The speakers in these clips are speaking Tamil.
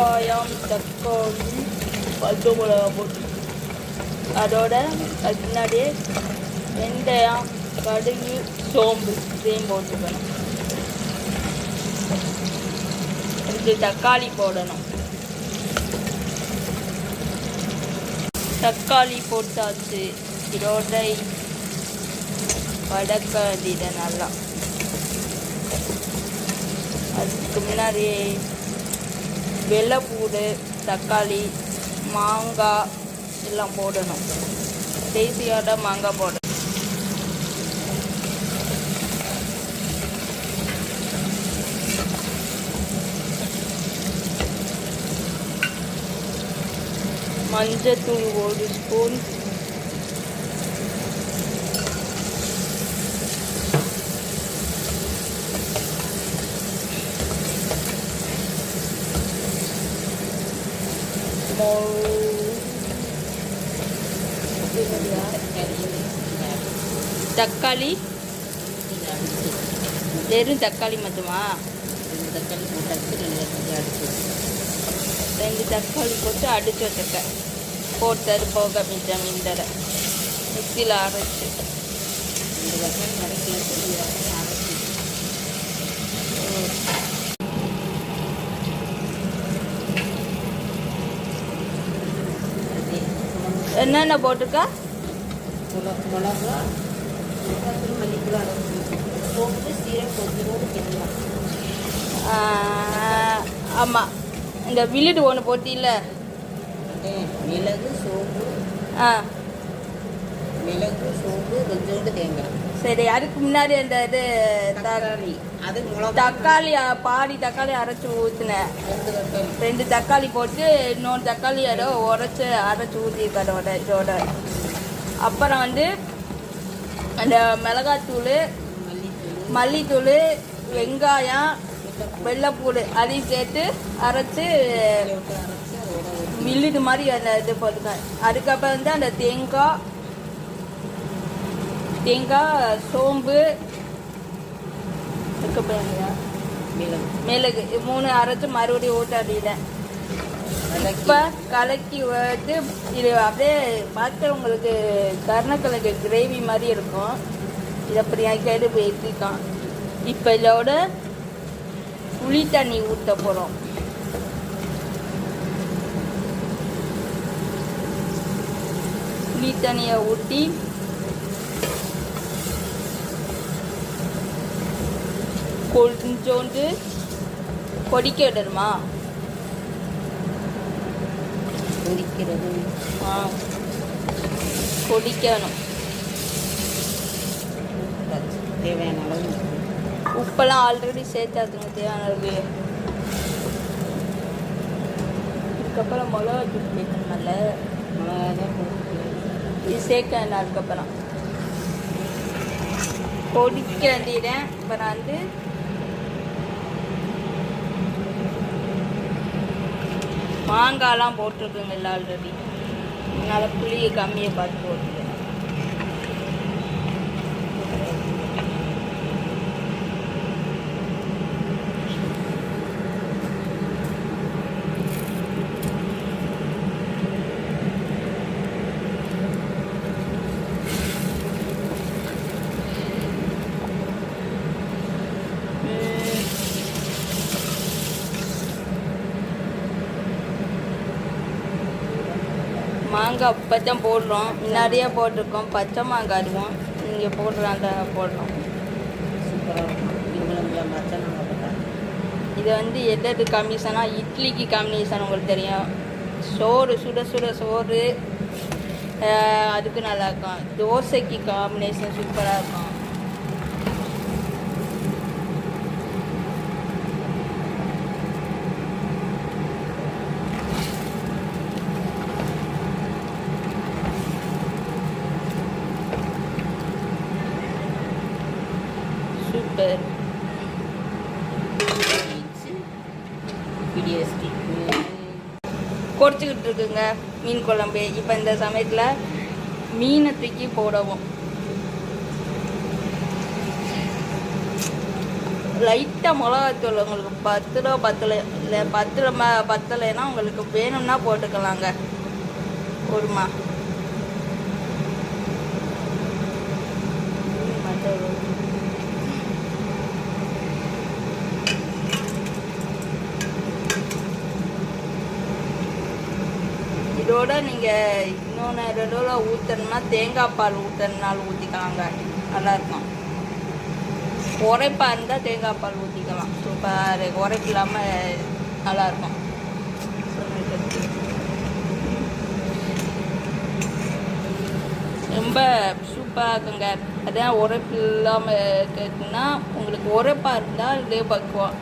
வெங்காயம், தக்காளி, பச்சை மிளகா போட்டு அதோட அது முன்னாடியே வெந்தயம், கடுகு, சோம்பு இதையும் போட்டுக்கணும். இதுக்கு தக்காளி போடணும். தக்காளி போட்டாச்சு. இதோட வதக்க வேண்டியது நல்லா. அதுக்கு முன்னாடி வெள்ளைப்பூடு, தக்காளி, மாங்காய் எல்லாம் போடணும். தேசியோட மாங்காய் போடணும். மஞ்சத்தூள் 1 ஸ்பூன், தக்காளி வெறும் தக்காளி மட்டுமா? 2 தக்காளி போட்டு அடிச்சு வச்சுக்க. போட்டது போக மிச்சம் இந்த மிக்சியில் அரைச்சி என்னென்ன போட்டிருக்கா? மிளகா, மல்லித்தூள், போட்டு சீரகம் போட்டு. ஆமாம், இந்த விழுது ஒன்று போட்டில்ல, மிளகு, சோம்பு. மிளகு, சோம்பு, கொஞ்சோண்டு தேங்காய். சரி, அதுக்கு முன்னாடி அந்த இது தக்காளி, அது தக்காளி பாதி தக்காளி அரைச்சி ஊற்றினேன். 2 தக்காளி போட்டு இன்னொன்று தக்காளி ஏதோ அரைச்சி ஊற்றிருக்கேன் இதோட. அப்புறம் வந்து அந்த மிளகாத்தூள், மல்லித்தூள், வெங்காயம், வெள்ளைப்பூடு அதையும் சேர்த்து அரைச்சி வில்லுது மாதிரி அந்த இது போட்டுக்கேன். அதுக்கப்புறம் வந்து அந்த தேங்காய், சோம்பு, மிளகு 3 அரைச்சி மறுபடியும் ஊட்டாடிட்டேன். இப்போ கலக்கி வந்து இது அப்படியே பார்க்க உங்களுக்கு கருணக்கிழங்கு கிரேவி மாதிரி இருக்கும். இதை அப்படி கேட்டு போயிருக்கான். இப்போ இதோட புளி தண்ணி ஊற்ற போகிறோம். புளி தண்ணியை ஊற்றி கொஞ்சோண்டு கொதிக்க விடணுமா? கொதிக்கிறது. கொதிக்கணும். தேவையான அளவு உப்பெல்லாம் ஆல்ரெடி சேர்த்தாச்சுங்க தேவையான அளவு. இதுக்கப்புறம் மிளகாத்தூள் சேர்க்கணும்ல, இது சேர்க்க வேண்டாம். அதுக்கப்புறம் கொதிக்க வேண்டியதேன். அப்புறம் வந்து மாங்காய்லாம் போட்டிருக்குங்க இல்லை ஆல்ரெடி. அதனால் புளியை கம்மியை பார்த்து போட்டுருக்கேன். மாங்காய் இப்போ தான் போடுறோம். முன்னாடியே போட்டிருக்கோம். பச்சை மாங்காய் அதுவும் இங்கே போடுறாங்க போடுறோம். இது வந்து எது காம்பினேஷனாக இட்லிக்கு காம்பினேஷன் உங்களுக்கு தெரியும். சோறு சுட சுட சோறு அதுக்கு நல்லாயிருக்கும். தோசைக்கு காம்பினேஷன் சூப்பராக இருக்கும். சூப்பர். கொடிச்சுக்கிட்டு இருக்குங்க மீன் குழம்பு. இப்போ இந்த சமயத்தில் மீனை தூக்கி போடவும். லைட்டாக மிளகாத்தூள் உங்களுக்கு 10 ரூபா பத்தலை இல்லை 10 ரூபா பத்தலைன்னா உங்களுக்கு வேணும்னா போட்டுக்கலாங்க. போடுமா இதோட நீங்கள் இன்னொன்று 2 ரூபா ஊற்றணும்னா தேங்காய் பால் ஊற்றணுனாலும் ஊற்றிக்கலாங்க, நல்லாயிருக்கும். உரைப்பாக இருந்தால் தேங்காய் பால் ஊற்றிக்கலாம், சூப்பர். உரைப்பு இல்லாமல் நல்லாயிருக்கும். ரொம்ப சூப்பராக இருக்குங்க. அதான் உரைப்பு இல்லாமல் இருக்குன்னா உங்களுக்கு உரைப்பாக இருந்தால் இதே பக்குவம்.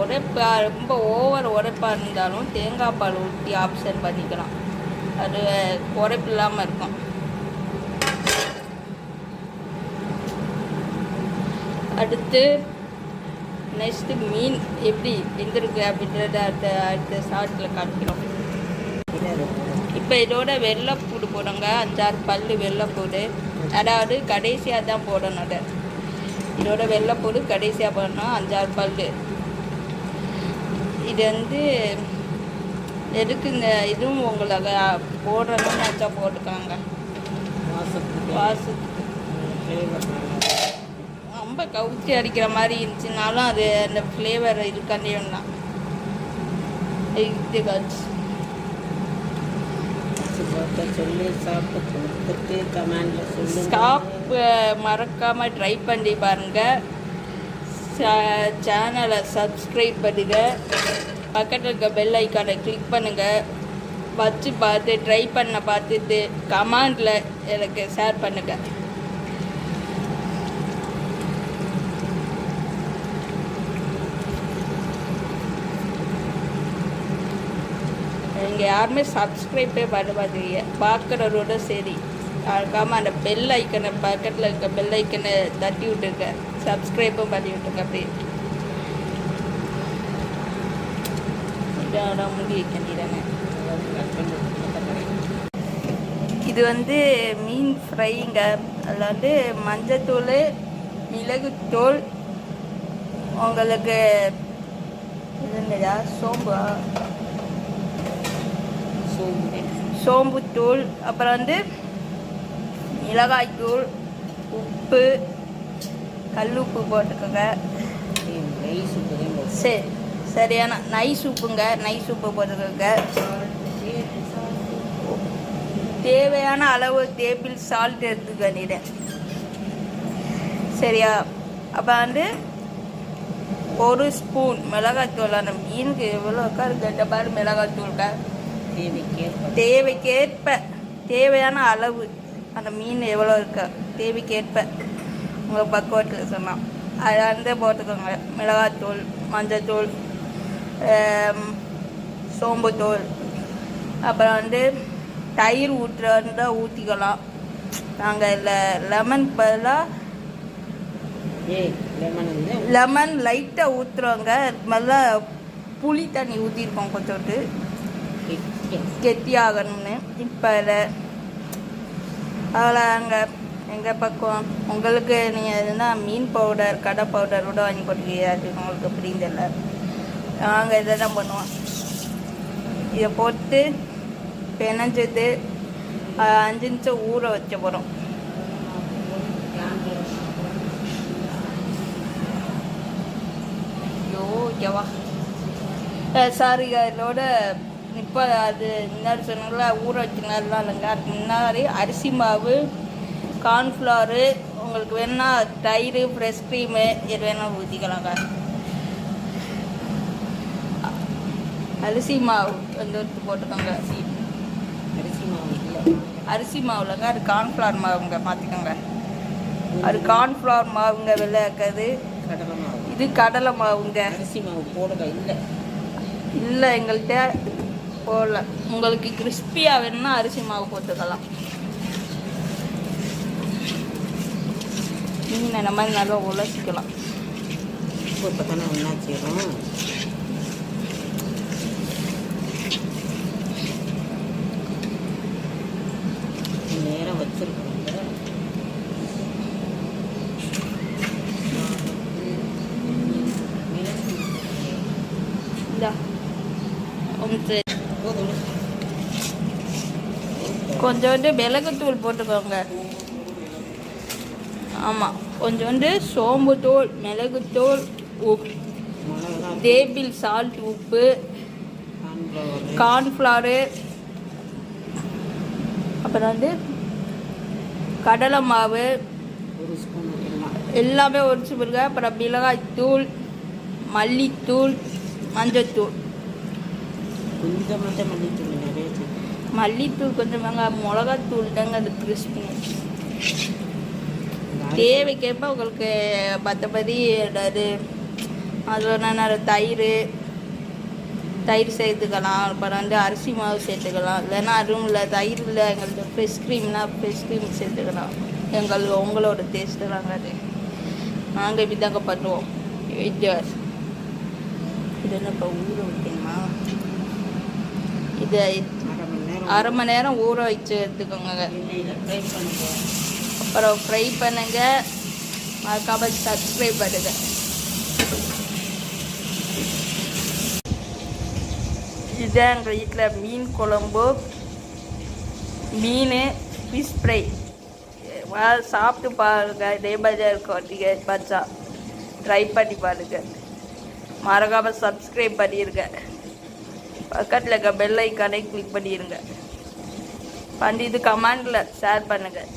உரைப்பாக ரொம்ப ஓவர் உரைப்பாக இருந்தாலும் தேங்காய் பால் ஊற்றி ஆப்ஷன் பண்ணிக்கலாம், அது உரைப்பு இல்லாமல் இருக்கும். அடுத்து நெக்ஸ்ட்டு மீன் எப்படி வெந்திருக்கு அப்படின்றத அடுத்த ஷார்ட்டில் காமிக்கிறோம். இப்போ இதோட வெள்ளைப்பூடு போடுங்க, 5-6 பல் வெள்ளைப்பூடு, அதாவது கடைசியாக தான் போடணும். அதை இதோட வெள்ளைப்பூடு கடைசியாக போடணும், 5-6 பல். இது வந்து எதுக்கு இந்த இதுவும் உங்களுக்கு போடுறதுன்னு நினச்சா போட்டுக்காங்க, வாசத்துக்கு. ரொம்ப கவுச்சி அடிக்கிற மாதிரி இருந்துச்சுனாலும் அது அந்த ஃப்ளேவர் இருக்காண்டே தான். இது காய்ச்சி ஸ்டாப் மறக்காமல் ட்ரை பண்ணி பாருங்கள். சேனலை சப்ஸ்கிரைப் பண்ணுங்கள், பக்கத்தில் இருக்க பெல் ஐக்கானை கிளிக் பண்ணுங்கள். வச்சு பார்த்து ட்ரை பண்ண பார்த்துட்டு கமெண்டில் எனக்கு ஷேர் பண்ணுங்கள். நீங்கள் யாருமே சப்ஸ்கிரைப்பே பண்ண பார்த்துருக்கீங்க, பார்க்குறவரோட சரி. அதுக்காமல் அந்த பெல் ஐக்கனை பக்கத்தில் இருக்க பெல் ஐக்கனை தட்டி விட்டுருக்க, சப்ஸ்கிரைப்பும் பண்ணி விட்டுருக்க. அப்படி இதோட முடி கண்டிதாங்க. இது வந்து மீன் ஃப்ரைங்க. அதில் வந்து மஞ்சத்தூள், மிளகுத்தூள், உங்களுக்கு இதுங்கயா சோம்புத்தூள், அப்புறம் வந்து மிளகாய்த்தூள், உப்பு, கல் உப்பு போட்டுக்கோங்க. சரி, சரியான நைஸ் உப்புங்க, நைஸ் உப்பு போட்டுக்கோங்க. தேவையான அளவு டேபிள் சால்ட் எடுத்துக்க வேண்டியது, சரியா? அப்போ வந்து 1 ஸ்பூன் மிளகாய்த்தூள். அந்த மீனுக்கு எவ்வளோ கேட்ட பாரு மிளகாய்த்தூள்க, தேவைக்கேற்ப தேவையான அளவு. அந்த மீன் எவ்வளோ இருக்கா தேவைக்கேற்ப உங்கள் பக்குவத்தில் சொன்னால் அதை வந்து போட்டுக்கோங்க. மிளகாத்தூள், மஞ்சத்தூள், சோம்புத்தூள், அப்புறம் வந்து தயிர் ஊற்றுறதா ஊற்றிக்கலாம். நாங்கள் இல்லை லெமன் பதிலாக லெமன் லைட்டாக ஊற்றுறோங்க. நல்லா புளி தண்ணி ஊற்றிருக்கோம் கொஞ்சோட்டு கெட்டியாகணும்னு. இப்போ அதில் அங்கே எங்கள் பக்கம் உங்களுக்கு நீங்கள் எதுனா மீன் பவுடர், கடை பவுடர் கூட வாங்கி போட்டுக்கியா, அது உங்களுக்கு புரியுதில்ல. நாங்கள் இதை தான் பண்ணுவோம். இதை போட்டு பிணைஞ்சது 5 நிமிஷம் ஊற வச்ச போகிறோம். ஐயோ ஓகேவா, சாரி. அதோட இப்போ அது முன்னாடி சொன்னாங்களா ஊற வச்சுனாலாம் இல்லைங்க. அதுக்கு முன்னாடி அரிசி மாவு, கார்ன்ஃப்ளவரு, உங்களுக்கு வேணா தயிர், ஃப்ரெஷ் க்ரீமு எது வேணாலும் ஊற்றிக்கலாங்க. அரிசி மாவு வந்து எடுத்து போட்டுக்கோங்க. அரிசி மாவுலங்க, அது கார்ன்ஃப்ளவர் மாவுங்க, மாற்றிக்கோங்க. அது கார்ன்ஃப்ளவர் மாவுங்க, வெள்ளை இருக்காது. இது கடலை மாவுங்க. அரிசி மாவு போடுங்க. இல்லை எங்கள்கிட்ட போடல. உங்களுக்கு கிறிஸ்பியாக வேணும்னா அரிசி மாவு போட்டுக்கலாம். மீனை இந்த மாதிரி நல்லா உலசிக்கலாம். இப்போ தானே ஒன்றாச்சிடும். நேரம் வச்சிருக்கோம். இந்தா ஒன்று போதும். கொஞ்சோண்டு மிளகுத்தூள் போட்டுக்கோங்க. ஆமாம், கொஞ்சோண்டு சோம்புத்தூள், மிளகுத்தூள், உப்பு, டேபிள் சால்ட், உப்பு, கார்ன்ஃப்ளவரு, அப்புறம் வந்து கடலை மாவு, ஒரு ஸ்பூன் எல்லாமே ஒரு ஸ்பூன். அப்புறம் மிளகாய்த்தூள், மல்லித்தூள், மஞ்சத்தூள். கொஞ்சமாக மல்லித்தூள் நிறைய மல்லித்தூள் கொஞ்சம் வெங்காயம், மிளகாத்தூள் தாங்க அது கிறிஸ்பி. தேவைக்கேற்ப உங்களுக்கு மற்றபடி ஏதாவது அதில் நான் தயிர் சேர்த்துக்கலாம். அப்புறம் வந்து அரிசி மாவு சேர்த்துக்கலாம். இல்லைன்னா அதுவும் இல்லை, தயிர் இல்லை எங்களுக்கு ஃப்ரெஷ் க்ரீம் சேர்த்துக்கலாம். உங்களோட டேஸ்ட்டு தாங்க அது. நாங்கள் இப்படி தாங்க பண்ணுவோம். இது என்ன இப்போ ஊற வைக்கணுமா? இது அரை மணி நேரம் ஊற வச்சு எடுத்துக்கோங்க. அப்புறம் ஃப்ரை பண்ணுங்க. மறக்காமல் சப்ஸ்கிரைப் பண்ணுங்க. இதுதான் எங்கள் வீட்டில் மீன் குழம்பு, மீன், ஃபிஷ் ஃப்ரை. சாப்பிட்டு பாருங்க. இதே மாதிரி இருக்கும். நீங்கள் பச்சா ட்ரை பண்ணி பாருங்க. மறக்காமல் சப்ஸ்கிரைப் பண்ணிடுங்க. பக்கத்தில் இருக்க பெல் ஐக்கானை கிளிக் பண்ணிடுங்க. பண்ணிட்டு கமெண்டில் ஷேர் பண்ணுங்கள்.